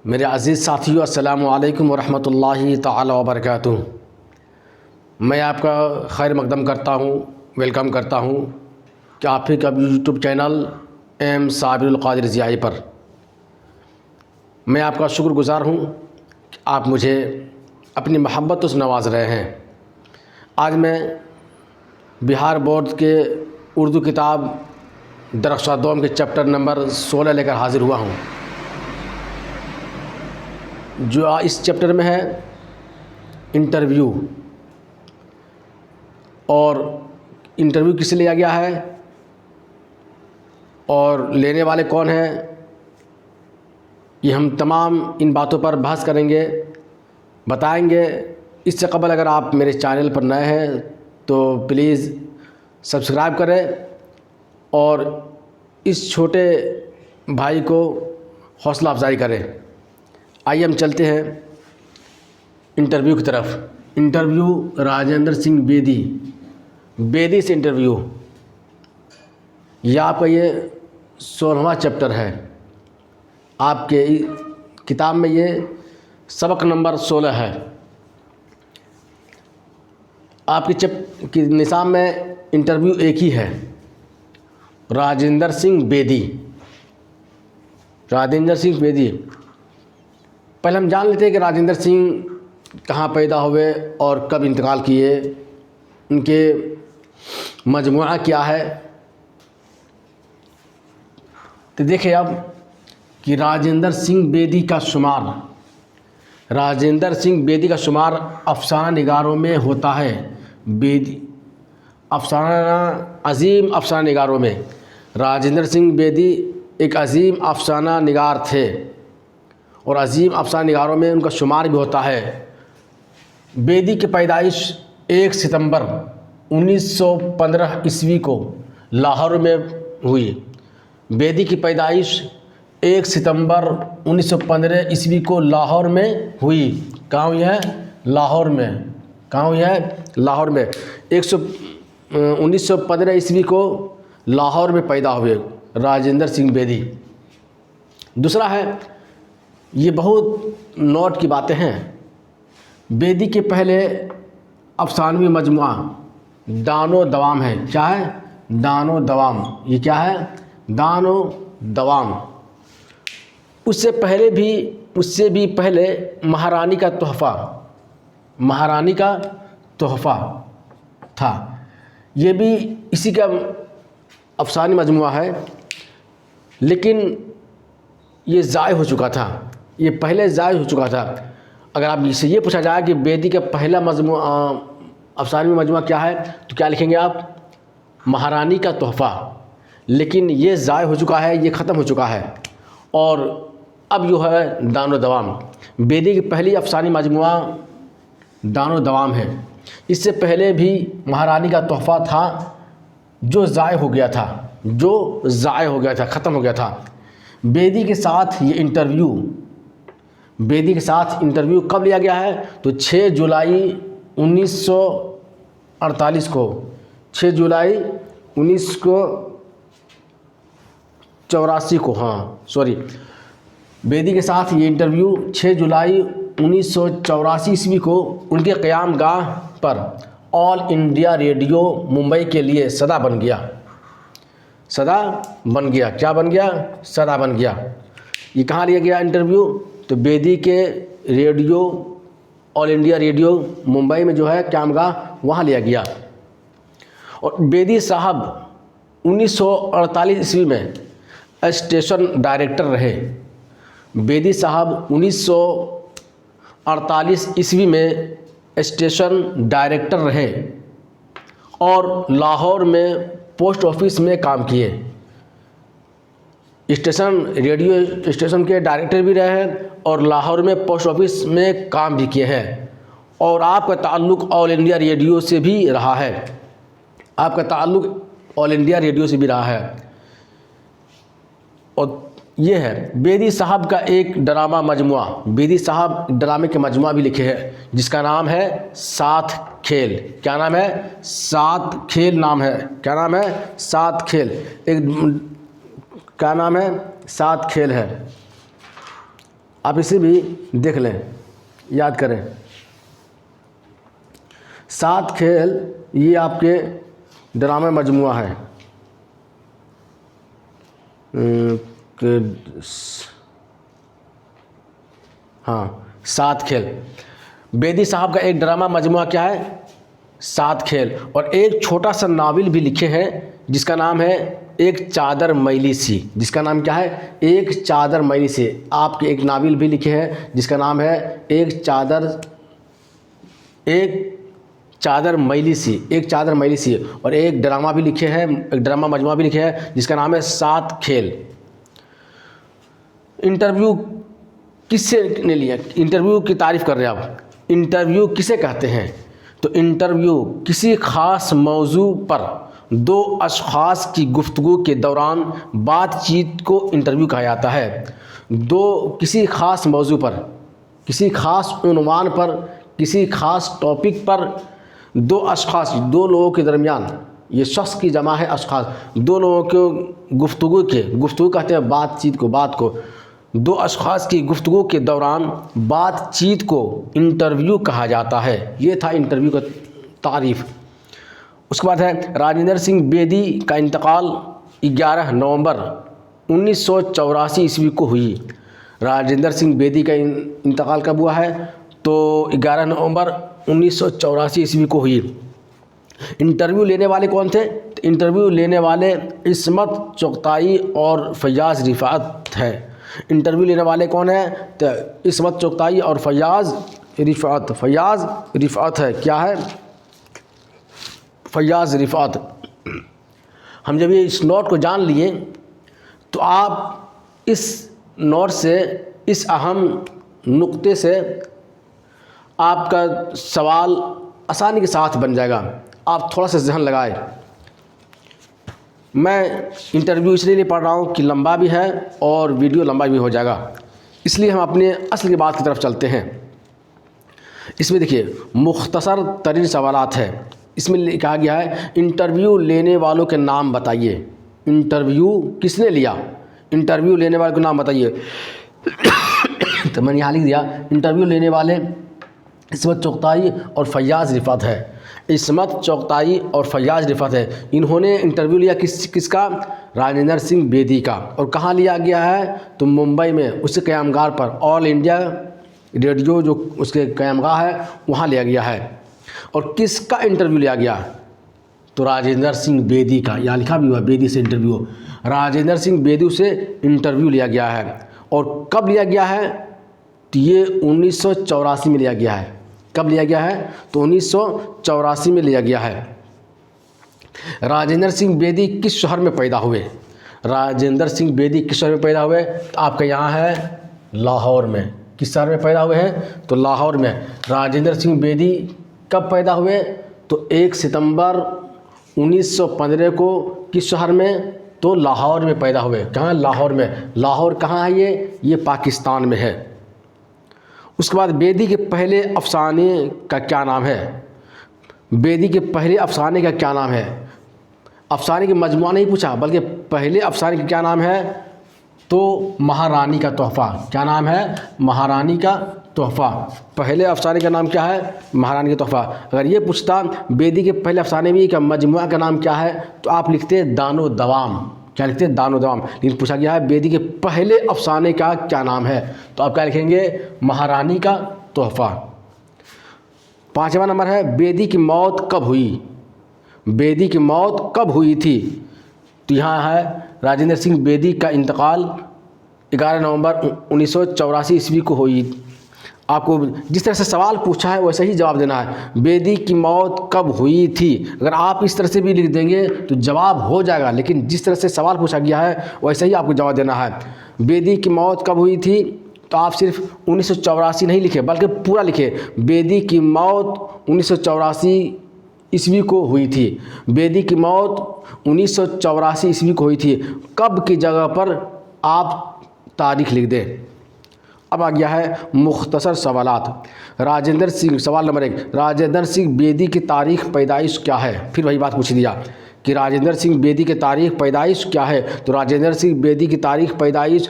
मेरे अज़ीज़ साथियों, अस्सलामु अलैकुम वरहमतुल्लाहि ताला वबरकातुहू। मैं आपका खैर मकदम करता हूँ, वेलकम करता हूँ कि आप ही का यूट्यूब चैनल एम साबिरुल क़ादिर ज़ियाई पर मैं आपका शुक्रगुज़ार हूँ कि आप मुझे अपनी मोहब्बत से नवाज़ रहे हैं। आज मैं बिहार बोर्ड के उर्दू किताब दरख्शादोम के चैप्टर नंबर 16 लेकर हाज़िर हुआ हूँ, जो इस चैप्टर में है इंटरव्यू। और इंटरव्यू किस लिया गया है और लेने वाले कौन हैं, ये हम तमाम इन बातों पर बहस करेंगे, बताएंगे। इससे कबल अगर आप मेरे चैनल पर नए हैं तो प्लीज़ सब्सक्राइब करें और इस छोटे भाई को हौसला अफजाई करें। आइए हम चलते हैं इंटरव्यू की तरफ। इंटरव्यू राजेंद्र सिंह बेदी से इंटरव्यू। यह आपका ये 16वां चैप्टर है। आपके किताब में ये सबक नंबर 16 है। आपकी निशान में इंटरव्यू एक ही है, राजेंद्र सिंह बेदी। पहले हम जान लेते हैं कि राजेंद्र सिंह कहाँ पैदा हुए और कब इंतकाल किए, उनके मजमुआ क्या है। तो देखिए अब कि राजेंद्र सिंह बेदी का शुमार अफसाना निगारों में होता है। अज़ीम अफसाना निगारों में राजेंद्र सिंह बेदी एक अज़ीम अफसाना निगार थे और अज़ीम अफसाना निगारों में उनका शुमार भी होता है। बेदी की पैदाइश 1 सितंबर 1915 ईस्वी को लाहौर में हुई। बेदी की पैदाइश 1 सितंबर 1915 ईस्वी को लाहौर में हुई। कहाँ हुई है? लाहौर में। 1915 ईस्वी को लाहौर में पैदा हुए राजेंद्र सिंह बेदी। दूसरा है, ये बहुत नोट की बातें हैं। बेदी के पहले अफसानवी मजमुआ दानो दवाम है। क्या है? दानो दवाम। ये क्या है? दानो दवाम। उससे भी पहले महारानी का तोहफ़ा था। ये भी इसी का अफसानी मजमुआ है, लेकिन ये ज़ाय हो चुका था। ये पहले ज़ाय हो चुका था। अगर आप इससे ये पूछा जाए कि बेदी का पहला अफसानी मजमुआ क्या है, तो क्या लिखेंगे आप? महारानी का तोहफ़ा। लेकिन ये ज़ाय हो चुका है, ये ख़त्म हो चुका है। और अब जो है दानो दवाम। बेदी की पहली अफसानी मजमुआ दानो दवाम है। इससे पहले भी महारानी का तोहफ़ा था, जो ज़ाय हो गया था, ख़त्म हो गया था। बेदी के साथ इंटरव्यू कब लिया गया है? तो 6 जुलाई 1948 को, 6 जुलाई 1984 को, बेदी के साथ ये इंटरव्यू 6 जुलाई 1984 ईस्वी को उनके क़याम गाह पर ऑल इंडिया रेडियो मुंबई के लिए सदा बन गया। क्या बन गया? सदा बन गया। ये कहाँ लिया गया इंटरव्यू? तो बेदी के radio, all India radio Mumbai में जो है क़यामगाह, वहाँ लिया गया। और बेदी साहब 1948 ईस्वी में स्टेशन डायरेक्टर रहे। बेदी साहब 1948 ईस्वी में स्टेशन डायरेक्टर रहे और लाहौर में पोस्ट ऑफिस में काम किए। रेडियो स्टेशन के डायरेक्टर भी रहे हैं और लाहौर में पोस्ट ऑफिस में काम भी किए हैं। और आपका ताल्लुक़ ऑल इंडिया रेडियो से भी रहा है। और ये है बेदी साहब का एक ड्रामा मजमुआ। बेदी साहब ड्रामे के मजमुआ भी लिखे हैं, जिसका नाम है सात खेल। क्या नाम है? सात खेल नाम है। क्या नाम है? सात खेल। सात खेल है। आप इसे भी देख लें, याद करें। 7 खेल ये आपके ड्रामा मजमुआ है। हाँ, 7 खेल। बेदी साहब का एक ड्रामा मजमुआ क्या है? 7 खेल। और एक छोटा सा नावल भी लिखे हैं जिसका नाम है एक चादर मैली सी। जिसका नाम क्या है? एक चादर मैली सी। आपके एक नावल भी लिखे हैं जिसका नाम है एक चादर मैली सी, एक चादर मैली सी। और एक ड्रामा भी लिखे हैं, एक ड्रामा मजमुआ भी लिखे हैं जिसका नाम है 7 खेल। इंटरव्यू किससे ने लिया? इंटरव्यू की तारीफ़ कर रहे हैं आप। इंटरव्यू किसे कहते हैं? तो इंटरव्यू किसी ख़ास मौजू पर 2 अशख़ास की गुफ्तगू के दौरान बातचीत को इंटरव्यू कहा जाता है। किसी ख़ास मौजू पर, किसी ख़ास उन्वान पर, किसी ख़ास टॉपिक पर 2 अशख़ास, 2 लोगों के दरमियान, ये शख्स की जमा है अशख़ास, 2 लोगों के गुफ्तगू कहते हैं बातचीत को, बात को। 2 अशख़ास की गुफ्तगू के दौरान बातचीत को इंटरव्यू कहा जाता है। ये था इंटरव्यू का तारीफ़। उसके बाद है राजेंद्र सिंह बेदी का इंतकाल 11 नवंबर 1984 ईस्वी को हुई। राजेंद्र सिंह बेदी का इंतकाल कब हुआ है? तो 11 नवंबर 1984 ईस्वी को हुई। इंटरव्यू लेने वाले कौन थे? तो इंटरव्यू लेने वाले इस्मत चुगताई और फयाज़ रिफ़ात है। इंटरव्यू लेने वाले कौन है? तो इस्मत चुगताई और फयाज़ रिफ़ात है। क्या है? फयाज़ रिफ़ात। हम जब ये इस नोट को जान लिए तो आप इस नोट से, इस अहम नुक्ते से आपका सवाल आसानी के साथ बन जाएगा। आप थोड़ा सा ज़हन लगाए। मैं इंटरव्यू इसलिए पढ़ रहा हूँ कि लंबा भी है और वीडियो लंबा भी हो जाएगा, इसलिए हम अपने असल की बात की तरफ चलते हैं। इसमें देखिए मुख्तसर तरीन सवालात है। इसमें कहा गया है इंटरव्यू लेने वालों के नाम बताइए। इंटरव्यू किसने लिया? इंटरव्यू लेने वाले के नाम बताइए। तो मैंने यहाँ लिख दिया इंटरव्यू लेने वाले इस्मत चुगताई और फयाज़ रिफ़ात है। इस्मत चुगताई और फयाज़ रिफ़ात है। इन्होंने इंटरव्यू लिया किसका? राजेंद्र सिंह बेदी का। और कहाँ लिया गया है? तो मुंबई में उसके क़यामगार पर, ऑल इंडिया रेडियो जो उसके क़यामगाह है वहाँ लिया गया है। और किसका इंटरव्यू लिया गया? तो राजेंद्र सिंह बेदी का। यहाँ लिखा भी हुआ बेदी से इंटरव्यू। राजेंद्र सिंह बेदी से इंटरव्यू लिया गया है। और कब लिया गया है? तो ये 1984 में लिया गया है। कब लिया गया है? तो 1984 में लिया गया है। राजेंद्र सिंह बेदी किस शहर में पैदा हुए? राजेंद्र सिंह बेदी किस शहर में पैदा हुए? तो आपका यहाँ है लाहौर में। किस शहर में पैदा हुए हैं? तो लाहौर में। राजेंद्र सिंह बेदी कब पैदा हुए? तो 1 सितंबर 1915 को किस शहर में? तो लाहौर में पैदा हुए। कहाँ? लाहौर में। लाहौर कहाँ है? ये पाकिस्तान में है। उसके बाद बेदी के पहले अफसाने का क्या नाम है? बेदी के पहले अफसाने का क्या नाम है? अफसाने की मजमुआ नहीं पूछा, बल्कि पहले अफसाने का क्या नाम है? तो महारानी का तोहफ़ा। क्या नाम है? महारानी का तोहफ़ा। पहले अफसाने का नाम क्या है? महारानी का तोहफ़ा। अगर ये पूछता बेदी के पहले अफसाने में का मजमुआ का नाम क्या है, तो आप लिखते दानो दवाम। क्या लिखते हैं? दानो दवाम। लेकिन पूछा गया है बेदी के पहले अफसाने का क्या नाम है, तो आप क्या लिखेंगे? महारानी का तोहफ़ा। 5वां नंबर है बेदी की मौत कब हुई? बेदी की मौत कब हुई थी? तो यहाँ है राजेंद्र सिंह बेदी का इंतकाल 11 नवंबर 1984 ईस्वी को हुई। आपको जिस तरह से सवाल पूछा है वैसे ही जवाब देना है। बेदी की मौत कब हुई थी? अगर आप इस तरह से भी लिख देंगे तो जवाब हो जाएगा, लेकिन जिस तरह से सवाल पूछा गया है वैसे ही आपको जवाब देना है। बेदी की मौत कब हुई थी? तो आप सिर्फ 1984 नहीं लिखे, बल्कि पूरा लिखे बेदी की मौत 1984 ईस्वी को हुई थी। बेदी की मौत 1984 ईस्वी को हुई थी। कब की जगह पर आप तारीख लिख दें। अब आ गया है मुख्तसर सवालात। राजेंद्र सिंह, सवाल नंबर 1, राजेंद्र सिंह बेदी की तारीख़ पैदाइश क्या है? फिर वही बात पूछ दिया कि राजेंद्र सिंह बेदी की तारीख़ पैदाइश क्या है। तो राजेंद्र सिंह बेदी की तारीख़ पैदाइश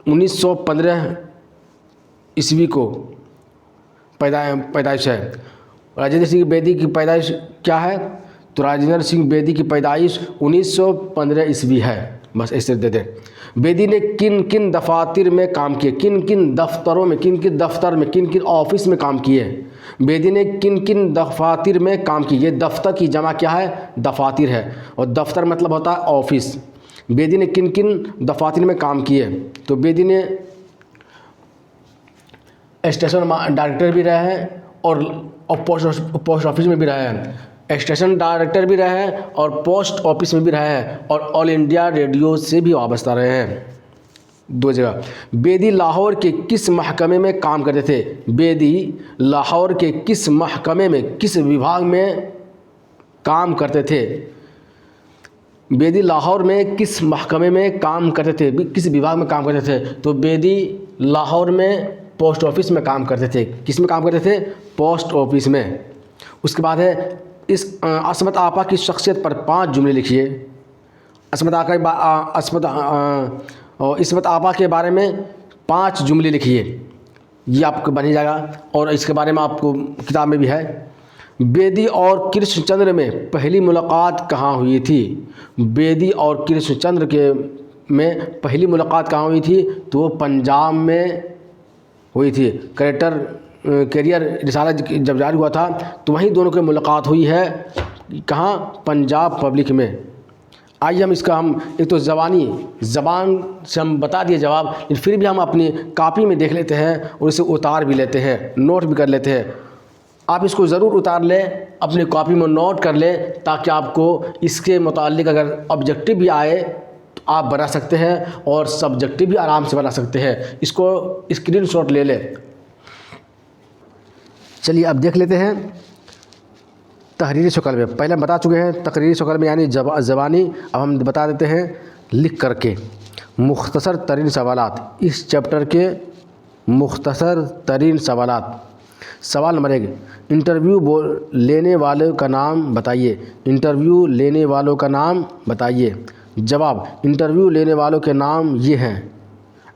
1915 ईस्वी को पैदाइश है। राजेंद्र सिंह बेदी की पैदाइश क्या है? तो राजेंद्र सिंह बेदी की पैदाइश 1915 ईस्वी है। बस ऐसे दे दें। बेदी ने किन किन दफातर में काम किए, किन किन दफ्तरों में, किन किन दफ्तर में, किन किन ऑफिस में काम किए? बेदी ने किन किन दफातर में काम किए। ये दफ्तर की जमा क्या है? दफातर है, और दफ्तर मतलब होता है ऑफिस। बेदी ने किन किन दफातर में काम किए? तो बेदी ने स्टेशन डायरेक्टर भी रहे हैं और पोस्ट ऑफिस में भी रहे हैं। स्टेशन डायरेक्टर भी रहे हैं और पोस्ट ऑफिस में भी रहे हैं, और ऑल इंडिया रेडियो से भी वाबस्ता रहे हैं, 2 जगह। बेदी लाहौर के किस महकमे में काम करते थे? बेदी लाहौर के किस महकमे में, किस विभाग में काम करते थे? बेदी लाहौर में किस महकमे में काम करते थे, किस विभाग में काम करते थे? तो बेदी लाहौर में पोस्ट ऑफिस में काम करते थे। किस में काम करते थे? पोस्ट ऑफिस में। उसके बाद है इस अस्मत आपा की शख्सियत पर 5 जुमले लिखिए। अस्मत आपा के बारे में 5 जुमले लिखिए। ये आपको बन ही जाएगा, और इसके बारे में आपको किताब में भी है। बेदी और कृष्णचंद्र में पहली मुलाकात कहाँ हुई थी? बेदी और कृष्णचंद्र में पहली मुलाकात कहाँ हुई थी? तो वो पंजाब में हुई थी। कैरियर रिसाला जब जारी हुआ था तो वहीं दोनों की मुलाकात हुई है। कहाँ? पंजाब पब्लिक में। आइए हम इसका एक तो ज़बान से हम बता दिए जवाब, लेकिन फिर भी हम अपनी कॉपी में देख लेते हैं और इसे उतार भी लेते हैं, नोट भी कर लेते हैं। आप इसको ज़रूर उतार लें, अपनी कॉपी में नोट कर लें, ताकि आपको इसके मुताल्लिक़ अगर ऑब्जेक्टिव भी आए तो आप बना सकते हैं, और सब्जेक्टिव भी आराम से बना सकते हैं। इसको स्क्रीनशॉट ले लें। चलिए अब देख लेते हैं तहरीरी शक्ल में। पहले हम बता चुके हैं तकरीरी शक्ल में यानी ज़बानी। अब हम बता देते हैं लिख करके। मुख्तसर तरीन सवालात, इस चैप्टर के मुख्तसर तरीन सवालात। सवाल नंबर 1, इंटरव्यू लेने वाले का नाम बताइए। इंटरव्यू लेने वालों का नाम बताइए। जवाब, इंटरव्यू लेने वालों के नाम ये हैं: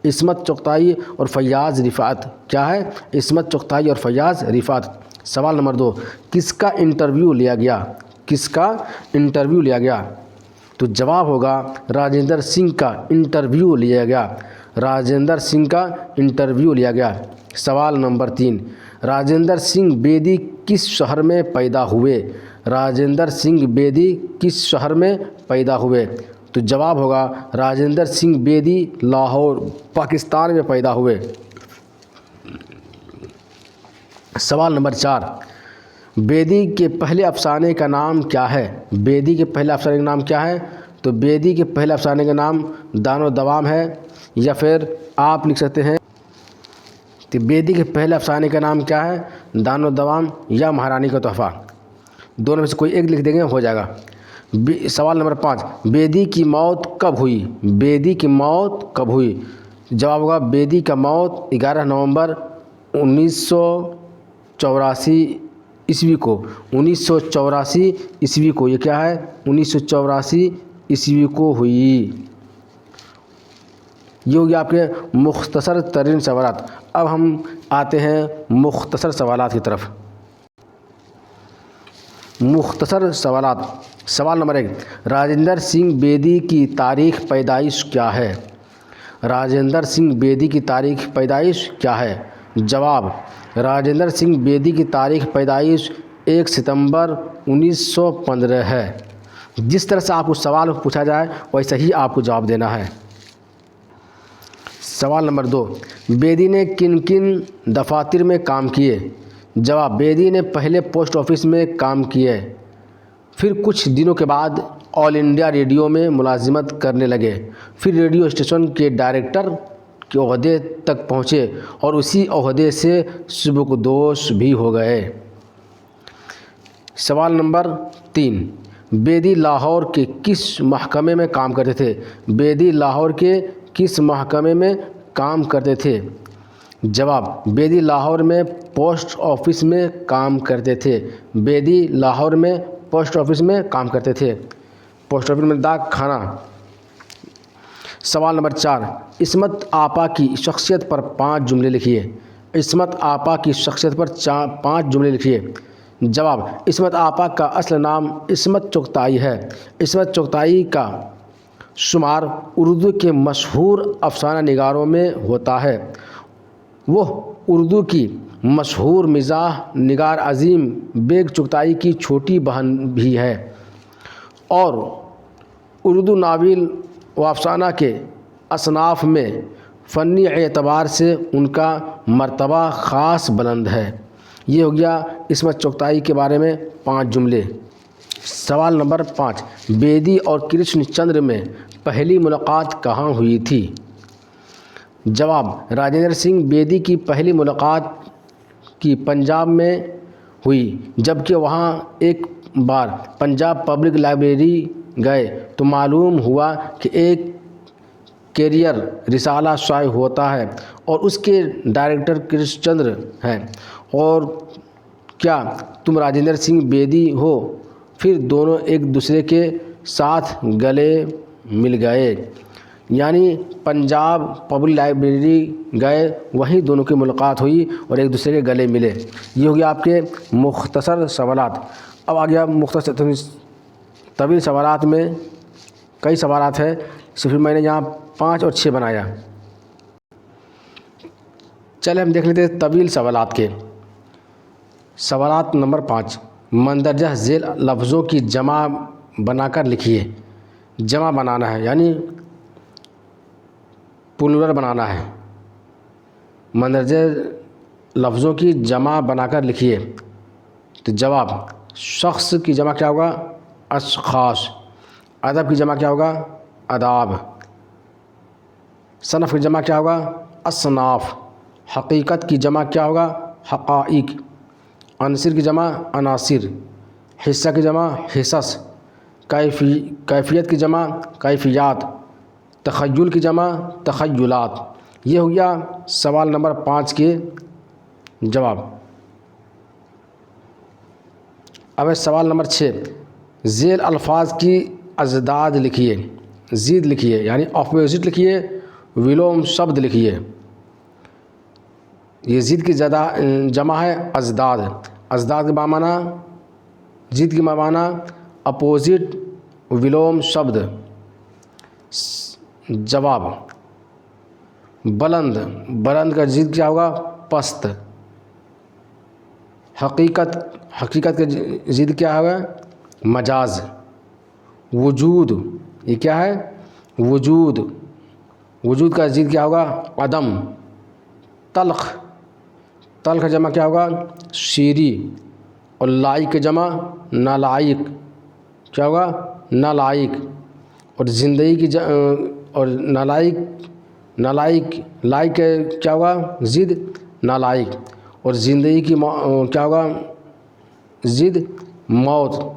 इस्मत चुगताई और फैयाज़ रिफ़ात। क्या है? इस्मत चुगताई और फैयाज़ रिफ़ात। सवाल नंबर 2, किसका इंटरव्यू लिया गया? किसका इंटरव्यू लिया गया? तो जवाब होगा राजेंद्र सिंह का इंटरव्यू लिया गया। राजेंद्र सिंह का इंटरव्यू लिया गया। सवाल नंबर 3, राजेंद्र सिंह बेदी किस शहर में पैदा हुए? राजेंद्र सिंह बेदी किस शहर में पैदा हुए? तो जवाब होगा राजेंद्र सिंह बेदी लाहौर पाकिस्तान में पैदा हुए। सवाल नंबर 4, बेदी के पहले अफसाने का नाम क्या है? बेदी के पहले अफसाने का नाम क्या है? तो बेदी के पहले अफसाने का नाम दानो दवाम है, या फिर आप लिख सकते हैं कि बेदी के पहले अफसाने का नाम क्या है? दानो दवाम या महारानी का तोहफ़ा। दोनों में से कोई एक लिख देंगे, हो जाएगा। सवाल नंबर 5, बेदी की मौत कब हुई? बेदी की मौत कब हुई? जवाब होगा बेदी का मौत 11 नवंबर 1984 ईस्वी को। 1984 ईस्वी को, ये क्या है? 1984 ईस्वी को हुई। ये हो गया आपके मुख्तसर तरीन सवालात। अब हम आते हैं मुख्तसर सवालात की तरफ। मुख्तसर सवालात। सवाल नंबर 1, राजेंद्र सिंह बेदी की तारीख़ पैदाइश क्या है? राजेंद्र सिंह बेदी की तारीख़ पैदाइश क्या है? जवाब, राजेंद्र सिंह बेदी की तारीख़ पैदाइश 1 सितंबर 1915 है। जिस तरह से आपको सवाल पूछा जाए वैसे ही आपको जवाब देना है। सवाल नंबर 2, बेदी ने किन किन दफातर में काम किए? जवाब, बेदी ने पहले पोस्ट ऑफिस में काम किए, फिर कुछ दिनों के बाद ऑल इंडिया रेडियो में मुलाजिमत करने लगे, फिर रेडियो स्टेशन के डायरेक्टर के ओहदे तक पहुँचे और उसी ओहदे से सुबुकदोश भी हो गए। सवाल नंबर 3, बेदी लाहौर के किस महकमे में काम करते थे? बेदी लाहौर के किस महकमे में काम करते थे? जवाब, बेदी लाहौर में पोस्ट ऑफिस में काम करते थे। बेदी लाहौर में पोस्ट ऑफिस में काम करते थे। पोस्ट ऑफिस में डाक खाना। सवाल नंबर 4, इस्मत आपा की शख्सियत पर 5 जुमले लिखिए। इस्मत आपा की शख्सियत पर 5 जुमले लिखिए। जवाब, इस्मत आपा का असल नाम इस्मत चुगताई है। इस्मत चुगताई का शुमार उर्दू के मशहूर अफसाना निगारों में होता है। वह उर्दू की मशहूर मिज़ाह निगार अज़ीम बेग चुगताई की छोटी बहन भी है और उर्दू नावल व अफसाना के असनाफ़ में फ़नी एतबार से उनका मर्तबा ख़ास बुलंद है। ये हो गया इस्मत चुगताई के बारे में 5 जुमले। सवाल नंबर 5, बेदी और कृष्णचंद्र में पहली मुलाकात कहाँ हुई थी? जवाब, राजेंद्र सिंह बेदी की पहली मुलाकात की पंजाब में हुई। जबकि वहाँ एक बार पंजाब पब्लिक लाइब्रेरी गए तो मालूम हुआ कि एक कैरियर रिसाला शाये होता है और उसके डायरेक्टर कृष्णचंद्र हैं। और क्या तुम राजेंद्र सिंह बेदी हो? फिर दोनों एक दूसरे के साथ गले मिल गए। यानी पंजाब पब्लिक लाइब्रेरी गए, वहीं दोनों की मुलाकात हुई और एक दूसरे के गले मिले। ये हो गया आपके मुख्तसर सवालात। अब आ गया मुख्तसर तवील सवालात में कई सवालात है, सिर्फ मैंने यहाँ 5 और 6 बनाया। चले हम देख लेते हैं तवील सवालात के। सवालात नंबर 5, मंदरजा झेल लफ्ज़ों की जमा बनाकर लिखिए। जमा बनाना है यानी प्लूरल बनाना है। मंदरजा लफ्ज़ों की जमा बनाकर लिखिए। तो जवाब, शख्स की जमा क्या होगा? अशखास। अदब की जमा क्या होगा? अदाब। सनफ़ की जमा क्या होगा? असनाफ़। हकीकत की जमा क्या होगा? हक़ाइक़। अनसिर की जमा अनासिर। हिस्सा की जमा हिस्स। कैफियत की जमा कैफियात। तख़य्युल की जमा तख़य्युलात। ये हो गया सवाल नंबर 5 के जवाब। अब सवाल नंबर 6, झेल अल्फाज की अजदाद लिखिए। ज़िद लिखिए यानी अपोजिट लिखिए, विलोम शब्द लिखिए। ये ज़िद की जमा है अजदाद। अजदाद के माना, ज़िद की माना अपोजिट, विलोम शब्द। जवाब, बुलंद। बुलंद का ज़िद क्या होगा? पस्त। हकीकत, हकीकत का ज़िद क्या होगा? मजाज। वजूद, ये क्या है? वजूद। वजूद का ज़िद क्या होगा? अदम। तल्ख, तल्ख का जमा क्या होगा? शीरी। और लाइक का जमा नालाइक, क्या होगा? नालाइक। और ज़िंदगी की और नालाइक, नालाइक लाइक क्या होगा? ज़िद नालाइक। और ज़िंदगी की क्या होगा? ज़िद मौत।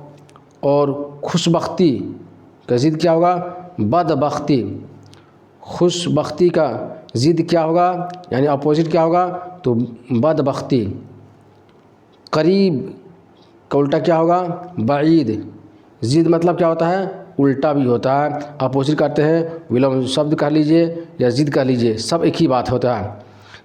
और खुशबख्ती का ज़िद क्या होगा? बदबख्ती। खुशबख्ती का ज़िद क्या होगा यानी अपोजिट क्या होगा? तो बदबख्ती। करीब का उल्टा क्या होगा? बाईद। ज़िद मतलब क्या होता है? उल्टा भी होता है। अपोजिट करते हैं, विलोम शब्द कह लीजिए या ज़िद कह लीजिए, सब एक ही बात होता है।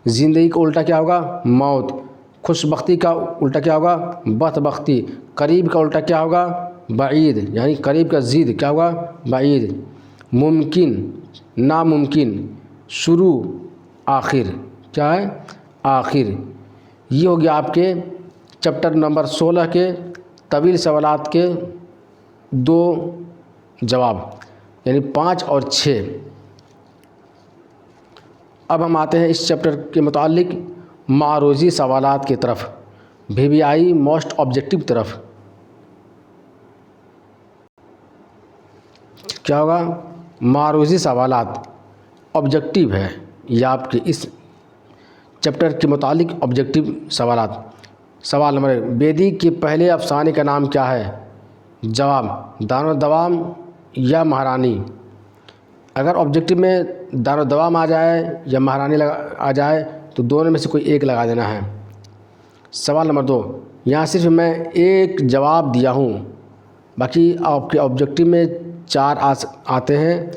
ज़िंदगी का उल्टा क्या होगा? मौत। खुशबख्ती का उल्टा क्या होगा? बदबख्ती। करीब का उल्टा क्या होगा? बाईद यानी करीब का ज़िद क्या होगा? बाईद। मुमकिन, नामुमकिन। शुरू, आखिर, क्या है? आखिर। ये हो गया आपके चैप्टर नंबर 16 के तवील सवालात के 2 जवाब यानी 5 और 6। अब हम आते हैं इस चैप्टर के मुतालिक मारूज़ी सवालात की तरफ, VBI मोस्ट ऑब्जेक्टिव तरफ। क्या होगा? मारूज़ी सवालात ऑब्जेक्टिव है, या आपके इस चैप्टर के मुतालिक ऑब्जेक्टिव सवालात। सवाल नंबर 1, बेदी के पहले अफसाने का नाम क्या है? जवाब, दारोदवाम या महारानी। अगर ऑब्जेक्टिव में दारोदवाम आ जाए या महारानी आ जाए तो दोनों में से कोई एक लगा देना है। सवाल नंबर 2, यहाँ सिर्फ मैं एक जवाब दिया हूँ, बाकी आपके ऑब्जेक्टिव में 4 आते हैं,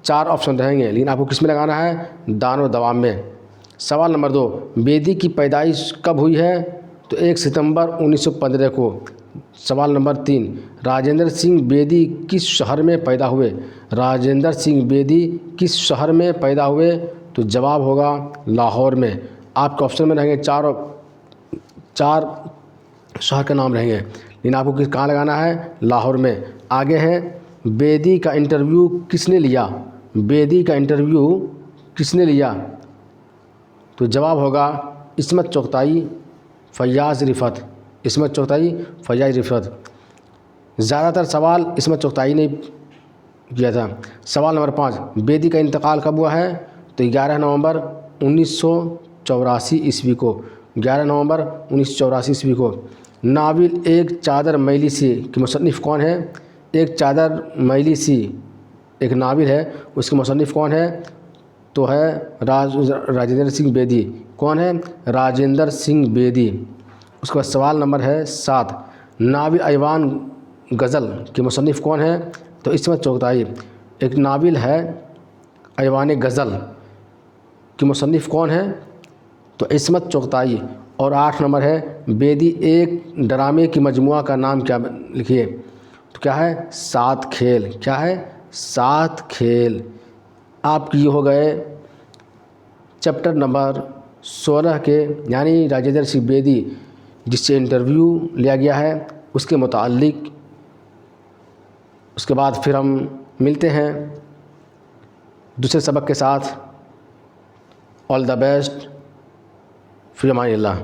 4 ऑप्शन रहेंगे, लेकिन आपको किस में लगाना है, दान और दवाब में। सवाल नंबर 2, बेदी की पैदाइश कब हुई है, तो 1 सितंबर 1915 को। सवाल नंबर 3, राजेंद्र सिंह बेदी किस शहर में पैदा हुए, राजेंद्र सिंह बेदी किस शहर में पैदा हुए, तो जवाब होगा लाहौर में। आपके ऑप्शन में रहेंगे चार शहर के नाम रहेंगे, लेकिन आपको कहाँ लगाना है, लाहौर में। आगे है, बेदी का इंटरव्यू किसने लिया, बेदी का इंटरव्यू किसने लिया, तो जवाब होगा इस्मत चुगताई, फैयाज़ रिफ़त, इस्मत चुगताई, फैयाज़ रिफ़त। ज़्यादातर सवाल इस्मत चुगताई ने किया था। सवाल नंबर 5, बेदी का इंतकाल कब हुआ है, तो 11 नवंबर 1984 ईस्वी को, 11 नवंबर 1984 ईस्वी को। नाविल एक चादर मैली सी के मुसन्निफ़ कौन है, एक चादर मैली सी एक नाविल है, उसके मुसन्निफ़ कौन है, तो है राजेंद्र सिंह बेदी। कौन है, राजेंद्र सिंह बेदी। उसके बाद सवाल नंबर है 7, नाविल ऐवान गज़ल के मुसन्निफ़ कौन है, तो इस्मत चुगताई। एक नाविल है ऐवान गज़ल के मुसन्निफ़ कौन है, तो इस्मत चुगताई। और 8 नंबर है, बेदी एक ड्रामे की मजमुआ का नाम क्या, लिखिए, तो क्या है, 7 खेल। क्या है, 7 खेल। आपकी हो गए चैप्टर नंबर 16 के, यानी राजेंद्र सिंह बेदी जिससे इंटरव्यू लिया गया है उसके मुताल्लिक। उसके बाद फिर हम मिलते हैं दूसरे सबक के साथ। ऑल द बेस्ट, फ़ी अमानिल्लाह।